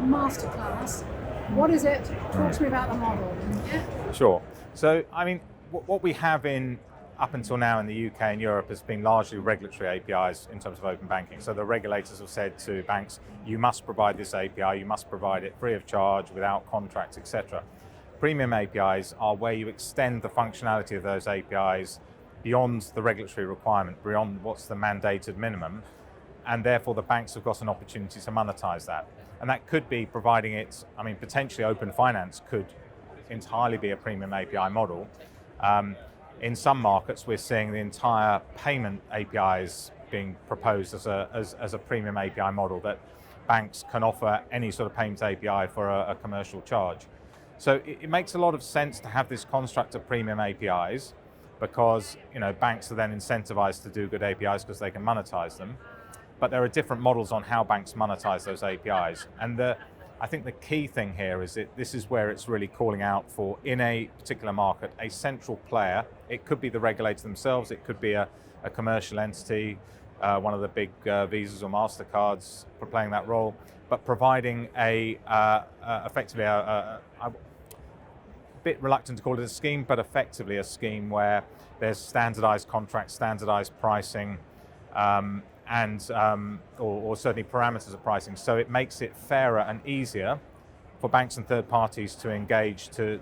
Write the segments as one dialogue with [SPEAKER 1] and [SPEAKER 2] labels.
[SPEAKER 1] masterclass. What is it? Talk to me about the model. Yeah.
[SPEAKER 2] Sure. So, I mean, what we have up until now in the UK and Europe has been largely regulatory APIs in terms of open banking. So the regulators have said to banks, you must provide this API, you must provide it free of charge, without contracts, etc. Premium APIs are where you extend the functionality of those APIs beyond the regulatory requirement, beyond what's the mandated minimum, and therefore the banks have got an opportunity to monetize that. And that could be providing it, I mean, potentially open finance could entirely be a premium API model. In some markets, we're seeing the entire payment APIs being proposed as a premium API model, that banks can offer any sort of payment API for a commercial charge. So it makes a lot of sense to have this construct of premium APIs, because banks are then incentivized to do good APIs because they can monetize them. But there are different models on how banks monetize those APIs. And I think the key thing here is that this is where it's really calling out for, in a particular market, a central player. It could be the regulator themselves, it could be a commercial entity, one of the big Visas or MasterCards for playing that role, but providing effectively a bit reluctant to call it a scheme, but effectively a scheme where there's standardized contracts, standardized pricing, or certainly parameters of pricing. So it makes it fairer and easier for banks and third parties to engage to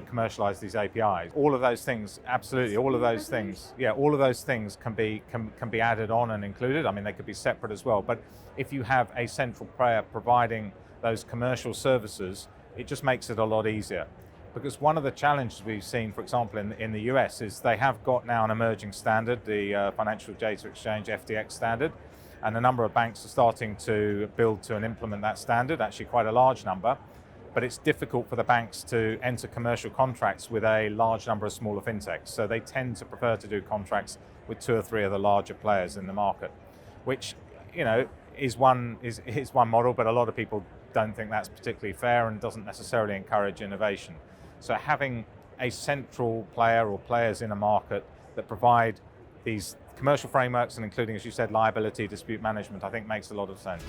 [SPEAKER 2] commercialize these APIs. All of those things, absolutely, all of those things can be added on and included. I mean, they could be separate as well. But if you have a central player providing those commercial services, it just makes it a lot easier. Because one of the challenges we've seen, for example, in the US, is they have got now an emerging standard, the Financial Data Exchange FDX standard, and a number of banks are starting to build to and implement that standard, actually quite a large number, but it's difficult for the banks to enter commercial contracts with a large number of smaller FinTechs. So they tend to prefer to do contracts with 2 or 3 of the larger players in the market, which is one model, but a lot of people don't think that's particularly fair and doesn't necessarily encourage innovation. So having a central player or players in a market that provide these commercial frameworks, and including, as you said, liability, dispute management, I think makes a lot of sense.